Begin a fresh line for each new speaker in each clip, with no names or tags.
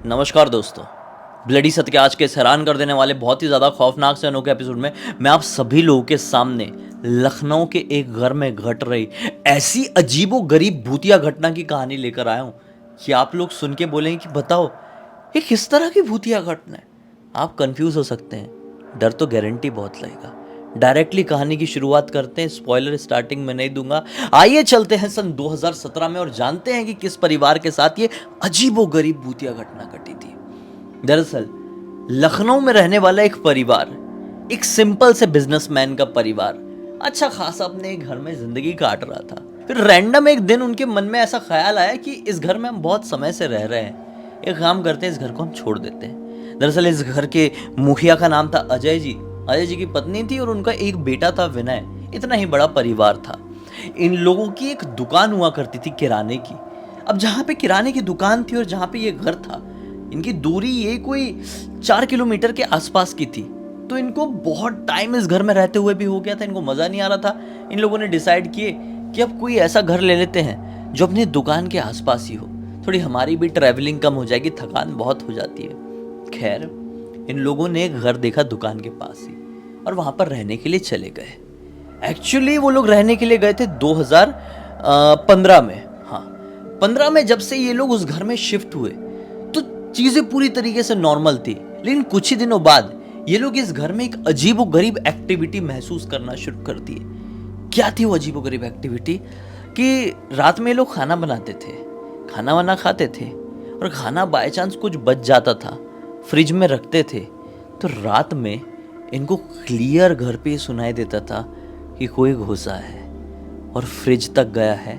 नमस्कार दोस्तों। ब्लडी सत्य आज के इस हैरान कर देने वाले बहुत ही ज़्यादा खौफनाक से अनोखे एपिसोड में मैं आप सभी लोगों के सामने लखनऊ के एक घर में घट रही ऐसी अजीबो गरीब भूतिया घटना की कहानी लेकर आया हूँ कि आप लोग सुन के बोलेंगे कि बताओ ये किस तरह की भूतिया घटना है। आप कंफ्यूज हो सकते हैं, डर तो गारंटी बहुत लगेगा। डायरेक्टली कहानी की शुरुआत करते हैं, स्पॉइलर स्टार्टिंग में नहीं दूंगा। आइए चलते हैं सन 2017 में और जानते हैं कि किस परिवार के साथ ये अजीबो गरीब भूतिया घटना घटी थी। दरअसल लखनऊ में रहने वाला एक परिवार, एक सिंपल से बिजनेसमैन का परिवार अच्छा खासा अपने एक घर में जिंदगी काट रहा था। फिर रैंडम एक दिन उनके मन में ऐसा ख्याल आया कि इस घर में हम बहुत समय से रह रहे हैं, एक काम करते हैं, इस घर को हम छोड़ देते हैं। दरअसल इस घर के मुखिया का नाम था अजय जी। अजय जी की पत्नी थी और उनका एक बेटा था विनय। इतना ही बड़ा परिवार था। इन लोगों की एक दुकान हुआ करती थी किराने की। अब जहाँ पे किराने की दुकान थी और जहाँ पे ये घर था, इनकी दूरी ये कोई 4 किलोमीटर के आसपास की थी। तो इनको बहुत टाइम इस घर में रहते हुए भी हो गया था, इनको मज़ा नहीं आ रहा था। इन लोगों ने डिसाइड किए कि अब कोई ऐसा घर ले लेते हैं जो अपनी दुकान के आसपास ही हो, थोड़ी हमारी भी ट्रैवलिंग कम हो जाएगी, थकान बहुत हो जाती है। खैर, इन लोगों ने एक घर देखा दुकान के पास ही और वहाँ पर रहने के लिए चले गए। एक्चुअली वो लोग रहने के लिए गए थे 2015 में। हाँ, 15 में जब से ये लोग उस घर में शिफ्ट हुए तो चीज़ें पूरी तरीके से नॉर्मल थी। लेकिन कुछ ही दिनों बाद ये लोग इस घर में एक अजीब व गरीब एक्टिविटी महसूस करना शुरू कर दिए। क्या थी वो अजीब व गरीब एक्टिविटी? कि रात में ये लोग खाना बनाते थे, खाना वाना खाते थे और खाना बाय चांस कुछ बच जाता था, फ्रिज में रखते थे तो रात में इनको क्लियर घर पे सुनाई देता था कि कोई घुसा है और फ्रिज तक गया है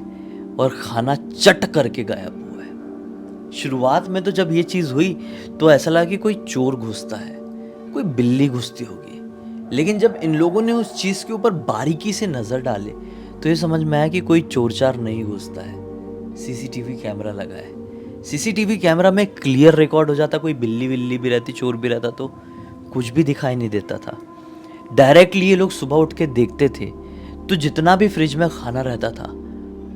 और खाना चट करके गायब हुआ है। शुरुआत में तो जब ये चीज़ हुई तो ऐसा लगा कि कोई चोर घुसता है, कोई बिल्ली घुसती होगी। लेकिन जब इन लोगों ने उस चीज़ के ऊपर बारीकी से नज़र डाले तो ये समझ में आया कि कोई चोर चार नहीं घुसता है। सीसीटीवी कैमरा लगा है। सीसीटीवी कैमरा में क्लियर रिकॉर्ड हो जाता, कोई बिल्ली विल्ली भी रहती, चोर भी रहता तो कुछ भी दिखाई नहीं देता था। डायरेक्टली ये लोग सुबह उठ के देखते थे तो जितना भी फ्रिज में खाना रहता था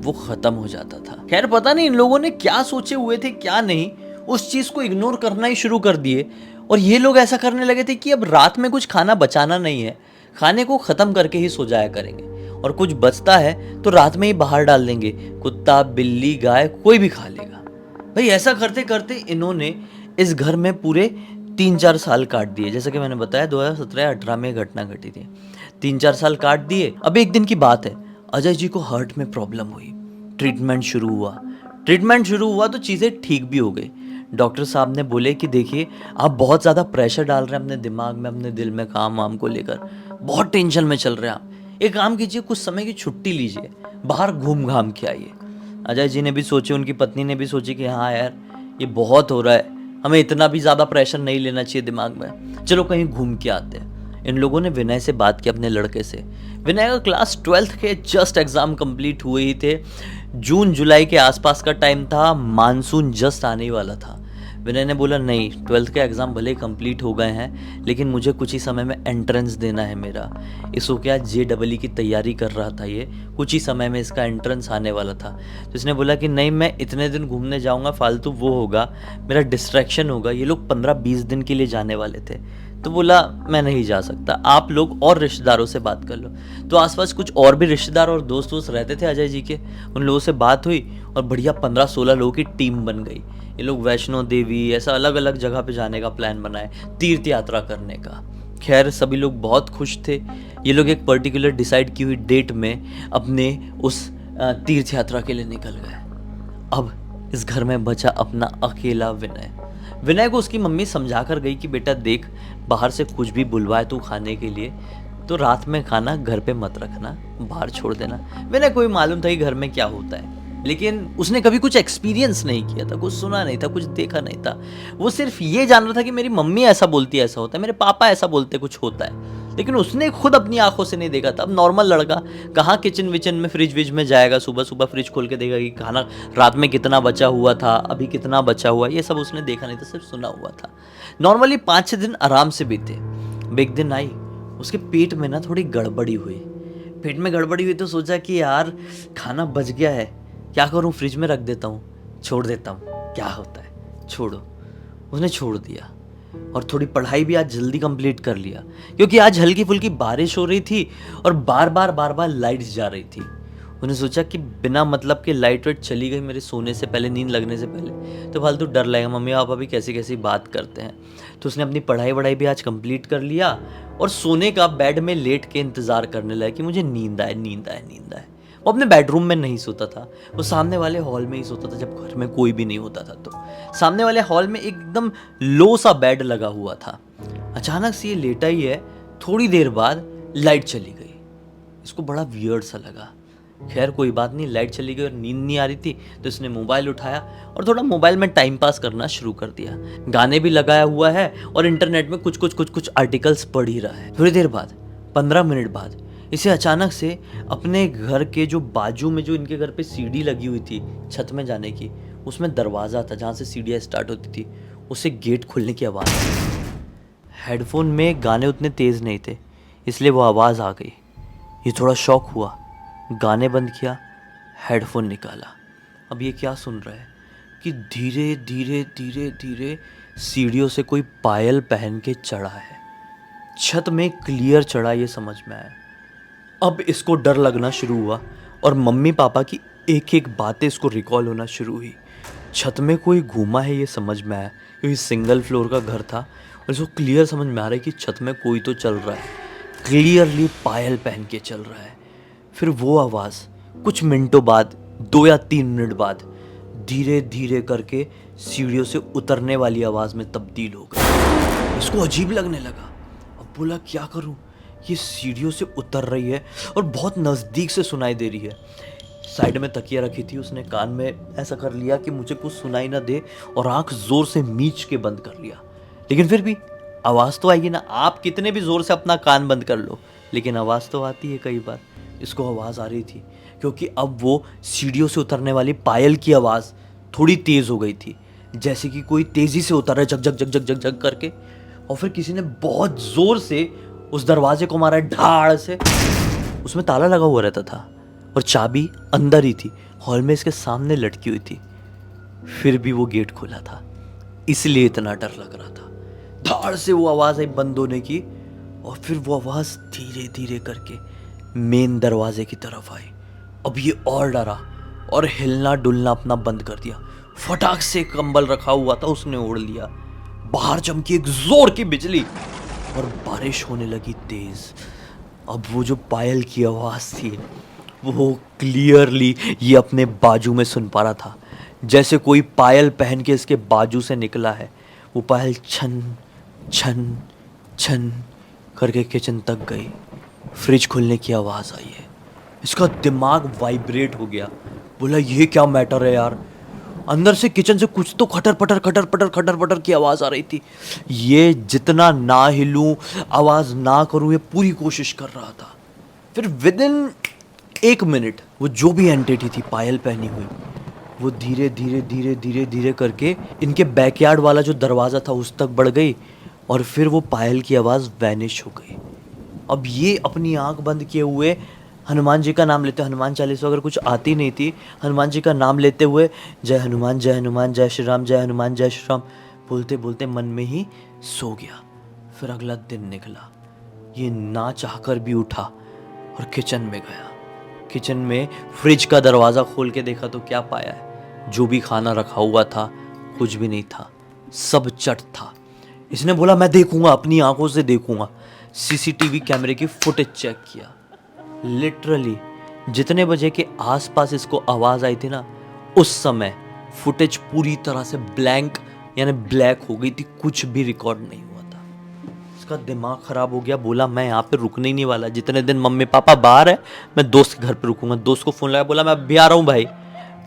वो खत्म हो जाता था। खैर, पता नहीं इन लोगों ने क्या सोचे हुए थे क्या नहीं, उस चीज को इग्नोर करना ही शुरू कर दिए और ये लोग ऐसा करने लगे थे कि अब रात में कुछ खाना बचाना नहीं है, खाने को खत्म करके ही सो जाया करेंगे और कुछ बचता है तो रात में ही बाहर डाल देंगे, कुत्ता बिल्ली गाय कोई भी खा लेगा। भाई ऐसा करते करते इन्होंने इस घर में पूरे 3-4 साल काट दिए। जैसा कि मैंने बताया 2017-18 में घटना घटी थी। 3-4 साल काट दिए। अब एक दिन की बात है, अजय जी को हार्ट में प्रॉब्लम हुई। ट्रीटमेंट शुरू हुआ तो चीज़ें ठीक भी हो गई। डॉक्टर साहब ने बोले कि देखिए आप बहुत ज़्यादा प्रेशर डाल रहे हैं अपने दिमाग में, अपने दिल में, काम वाम को लेकर बहुत टेंशन में चल रहे हैं आप। एक काम कीजिए, कुछ समय की छुट्टी लीजिए, बाहर घूम घाम के आइए। अजय जी ने भी सोचे, उनकी पत्नी ने भी सोची कि हाँ यार ये बहुत हो रहा है, हमें इतना भी ज़्यादा प्रेशर नहीं लेना चाहिए दिमाग में, चलो कहीं घूम के आते हैं। इन लोगों ने विनय से बात की, अपने लड़के से। विनय का क्लास 12th के जस्ट एग्ज़ाम कंप्लीट हुए ही थे। जून जुलाई के आसपास का टाइम था, मानसून जस्ट आने वाला था। विनय ने बोला नहीं, 12th के एग्ज़ाम भले कंप्लीट हो गए हैं लेकिन मुझे कुछ ही समय में एंट्रेंस देना है मेरा। इसको क्या JEE की तैयारी कर रहा था, ये कुछ ही समय में इसका एंट्रेंस आने वाला था। तो इसने बोला कि नहीं, मैं इतने दिन घूमने जाऊंगा, फालतू वो होगा, मेरा डिस्ट्रैक्शन होगा। ये लोग 15-20 दिन के लिए जाने वाले थे तो बोला मैं नहीं जा सकता, आप लोग और रिश्तेदारों से बात कर लो। तो आसपास कुछ और भी रिश्तेदार और दोस्त वोस्त रहते थे अजय जी के, उन लोगों से बात हुई और बढ़िया 15-16 लोगों की टीम बन गई। ये लोग वैष्णो देवी ऐसा अलग अलग जगह पे जाने का प्लान बनाए, तीर्थ यात्रा करने का। खैर, सभी लोग बहुत खुश थे। ये लोग एक पर्टिकुलर डिसाइड की हुई डेट में अपने उस तीर्थ यात्रा के लिए निकल गए। अब इस घर में बचा अपना अकेला विनय। विनय को उसकी मम्मी समझा कर गई कि बेटा देख, बाहर से कुछ भी बुलवाए तू खाने के लिए तो रात में खाना घर पे मत रखना, बाहर छोड़ देना। विनय को भी मालूम था कि घर में क्या होता है, लेकिन उसने कभी कुछ एक्सपीरियंस नहीं किया था, कुछ सुना नहीं था, कुछ देखा नहीं था। वो सिर्फ ये जान रहा था कि मेरी मम्मी ऐसा बोलती है ऐसा होता है, मेरे पापा ऐसा बोलते कुछ होता है, लेकिन उसने खुद अपनी आंखों से नहीं देखा था। अब नॉर्मल लड़का कहाँ किचन विचन में फ्रिज विज में जाएगा, सुबह सुबह फ्रिज खोल के देखेगा कि खाना रात में कितना बचा हुआ था, अभी कितना बचा हुआ, ये सब उसने देखा नहीं था, सिर्फ सुना हुआ था। नॉर्मली 5-6 दिन आराम से बीते। एक दिन आई, उसके पेट में ना थोड़ी गड़बड़ी हुई। पेट में गड़बड़ी हुई तो सोचा कि यार खाना बच गया है, क्या करूं, फ्रिज में रख देता हूँ, छोड़ देता हूँ, क्या होता है, छोड़ो। उसने छोड़ दिया और थोड़ी पढ़ाई भी आज जल्दी कंप्लीट कर लिया, क्योंकि आज हल्की फुल्की बारिश हो रही थी और बार बार लाइट्स जा रही थी। उन्हें सोचा कि बिना मतलब के लाइट वाइट चली गई मेरे सोने से पहले, नींद लगने से पहले, तो फालतू डर लगेगा, मम्मी पापा भी कैसी कैसी बात करते हैं। तो उसने अपनी पढ़ाई वढ़ाई भी आज कंप्लीट कर लिया और सोने का बेड में लेट के इंतज़ार करने लगा कि मुझे नींद आए नींद आए नींद आए। वो अपने बेडरूम में नहीं सोता था, वो सामने वाले हॉल में ही सोता था जब घर में कोई भी नहीं होता था। तो सामने वाले हॉल में एकदम लो सा बेड लगा हुआ था। अचानक से ये लेटा ही है, थोड़ी देर बाद लाइट चली गई। इसको बड़ा वियर्ड सा लगा। खैर कोई बात नहीं, लाइट चली गई और नींद नहीं आ रही थी, तो इसने मोबाइल उठाया और थोड़ा मोबाइल में टाइम पास करना शुरू कर दिया। गाने भी लगाया हुआ है और इंटरनेट में कुछ आर्टिकल्स पढ़ ही रहा है। थोड़ी देर बाद, 15 मिनट बाद, इसे अचानक से अपने घर के जो बाजू में, जो इनके घर पे सीढ़ी लगी हुई थी छत में जाने की, उसमें दरवाज़ा था जहाँ से सीढ़ियाँ स्टार्ट होती थी, उसे गेट खुलने की आवाज़ आई। हेडफोन में गाने उतने तेज़ नहीं थे, इसलिए वो आवाज़ आ गई। ये थोड़ा शॉक हुआ, गाने बंद किया, हेडफोन निकाला। अब ये क्या सुन रहा है कि धीरे धीरे धीरे धीरे सीढ़ियों से कोई पायल पहन के चढ़ा है। छत में क्लियर चढ़ा, ये समझ में आया। अब इसको डर लगना शुरू हुआ और मम्मी पापा की एक एक बातें इसको रिकॉल होना शुरू हुई। छत में कोई घूमा है, ये समझ में आया, क्योंकि सिंगल फ्लोर का घर था और इसको क्लियर समझ में आ रहा है कि छत में कोई तो चल रहा है, क्लियरली पायल पहन के चल रहा है। फिर वो आवाज़ कुछ मिनटों बाद, 2 या 3 मिनट बाद, धीरे धीरे करके सीढ़ियों से उतरने वाली आवाज़ में तब्दील हो गई। इसको अजीब लगने लगा। अब बोला क्या करूं, ये सीढ़ियों से उतर रही है और बहुत नज़दीक से सुनाई दे रही है। साइड में तकिया रखी थी, उसने कान में ऐसा कर लिया कि मुझे कुछ सुनाई ना दे और आंख जोर से मीच के बंद कर लिया। लेकिन फिर भी आवाज़ तो आएगी ना, आप कितने भी ज़ोर से अपना कान बंद कर लो, लेकिन आवाज़ तो आती है कई बार। इसको आवाज़ आ रही थी, क्योंकि अब वो सीढ़ियों से उतरने वाली पायल की आवाज़ थोड़ी तेज़ हो गई थी, जैसे कि कोई तेज़ी से उतर रहा है, जग जग जग जग जग जग करके। और फिर किसी ने बहुत ज़ोर से उस दरवाजे को मारा, ढाड़ से। उसमें ताला लगा हुआ रहता था और चाबी अंदर ही थी, हॉल में इसके सामने लटकी हुई थी। फिर भी वो गेट खुला था, इसलिए इतना डर लग रहा था। धाड़ से वो आवाज़ आई बंद होने की और फिर वो आवाज़ धीरे धीरे करके मेन दरवाजे की तरफ आई। अब ये और डरा और हिलना डुलना अपना बंद कर दिया। फटाक से कंबल रखा हुआ था, उसने ओढ़ लिया। बाहर चमकी एक जोर की बिजली और बारिश होने लगी तेज। अब वो जो पायल की आवाज़ थी वो क्लियरली ये अपने बाजू में सुन पा रहा था, जैसे कोई पायल पहन के इसके बाजू से निकला है। वो पायल छन छन छन करके किचन तक गई। फ्रिज खुलने की आवाज़ आई है। इसका दिमाग वाइब्रेट हो गया। बोला ये क्या मैटर है यार। अंदर से किचन से कुछ तो खटर पटर की आवाज़ आ रही थी। ये जितना ना हिलूं, आवाज़ ना करूं, ये पूरी कोशिश कर रहा था। फिर विदिन 1 मिनट वो जो भी एंटिटी थी पायल पहनी हुई, वो धीरे धीरे धीरे धीरे धीरे करके इनके बैकयार्ड वाला जो दरवाज़ा था उस तक बढ़ गई और फिर वो पायल की आवाज़ वैनिश हो गई। अब ये अपनी आंख बंद किए हुए हनुमान जी का नाम लेते, हनुमान चालीसा अगर कुछ आती नहीं थी, हनुमान जी का नाम लेते हुए जय हनुमान जय श्री राम, जय हनुमान जय श्री राम बोलते बोलते मन में ही सो गया। फिर अगला दिन निकला। ये ना चाहकर भी उठा और किचन में गया। किचन में फ्रिज का दरवाज़ा खोल के देखा तो क्या पाया है, जो भी खाना रखा हुआ था कुछ भी नहीं था, सब चट था। इसने बोला मैं देखूंगा, अपनी आंखों से देखूंगा। सीसीटीवी कैमरे की फुटेज चेक किया। लिटरली जितने बजे के आसपास इसको आवाज़ आई थी ना, उस समय फुटेज पूरी तरह से ब्लैंक यानी ब्लैक हो गई थी, कुछ भी रिकॉर्ड नहीं हुआ था। इसका दिमाग ख़राब हो गया। बोला मैं यहाँ पे रुकने ही नहीं वाला, जितने दिन मम्मी पापा बाहर है मैं दोस्त के घर पे रुकूंगा। दोस्त को फ़ोन लगाया, बोला मैं अभी आ रहा हूँ भाई,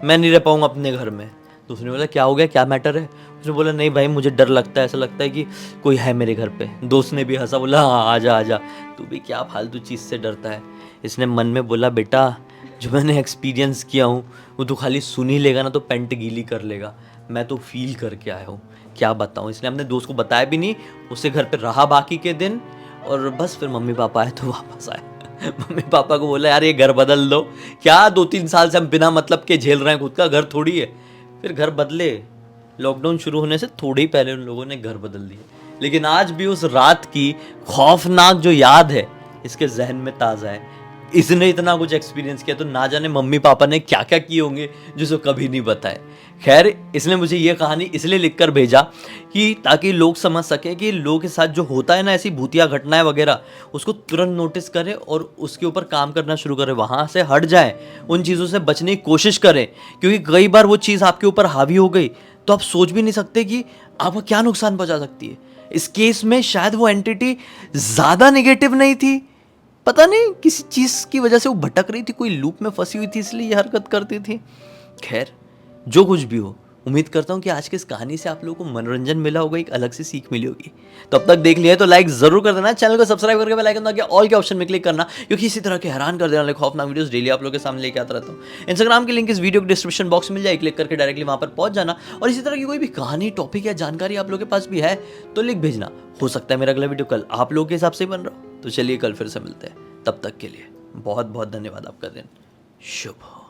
मैं नहीं रह पाऊँगा अपने घर में। तो उसने बोला क्या हो गया, क्या मैटर है। उसने बोला नहीं भाई मुझे डर लगता है, ऐसा लगता है कि कोई है मेरे घर पे। दोस्त ने भी हंसा, बोला हाँ आजा आजा, तू भी क्या फालतू चीज़ से डरता है। इसने मन में बोला बेटा जो मैंने एक्सपीरियंस किया हूँ वो तो खाली सुन ही लेगा ना तो पैंट गीली कर लेगा, मैं तो फील करके आया हूँ, क्या बताऊँ। इसने अपने दोस्त को बताया भी नहीं, उससे घर पे रहा बाकी के दिन और बस फिर मम्मी पापा आए तो वापस आए। मम्मी पापा को बोला यार ये घर बदल दो, क्या 2-3 साल से हम बिना मतलब के झेल रहे हैं, खुद का घर थोड़ी है। फिर घर बदले लॉकडाउन शुरू होने से थोड़े ही पहले उन लोगों ने घर बदल दिए, लेकिन आज भी उस रात की खौफनाक जो याद है इसके जहन में ताज़ा है। इसने इतना कुछ एक्सपीरियंस किया तो ना जाने मम्मी पापा ने क्या क्या किए होंगे जिसको कभी नहीं बताए। खैर, इसने मुझे ये कहानी इसलिए लिखकर भेजा कि ताकि लोग समझ सके कि लोगों के साथ जो होता है ना ऐसी भूतिया घटनाएं वगैरह, उसको तुरंत नोटिस करें और उसके ऊपर काम करना शुरू करें, वहाँ से हट जाए, उन चीज़ों से बचने की कोशिश करें। क्योंकि कई बार वो चीज़ आपके ऊपर हावी हो गई तो आप सोच भी नहीं सकते कि आपको क्या नुकसान पहुँचा सकती है। इस केस में शायद वो एंटिटी ज़्यादा नेगेटिव नहीं थी, पता नहीं किसी चीज़ की वजह से वो भटक रही थी, कोई लूप में फंसी हुई थी इसलिए ये हरकत करती थी। खैर, जो कुछ भी हो, उम्मीद करता हूँ कि आज की इस कहानी से आप लोगों को मनोरंजन मिला होगा, एक अलग सी सीख मिली होगी। तो अब तक देख लिया है तो लाइक जरूर कर देना, चैनल को सब्सक्राइब करके बेल आइकन दबा के ऑल के ऑप्शन में क्लिक करना, क्योंकि इसी तरह के हैरान कर देने वाले खौफनाक वीडियोस डेली आप लोगों के सामने लेके आता रहता हूँ। इंस्टाग्राम की लिंक इस वीडियो के डिस्क्रिप्शन बॉक्स में मिल जाए, क्लिक करके डायरेक्टली वहाँ पर पहुंच जाना। और इसी तरह की कोई भी कहानी, टॉपिक या जानकारी आप लोगों के पास भी है तो लिख भेजना। हो सकता है मेरा अगला वीडियो कल आप लोगों के हिसाब से ही बन रहा हो। तो चलिए कल फिर से मिलते हैं, तब तक के लिए बहुत बहुत धन्यवाद। आपका दिन शुभ हो।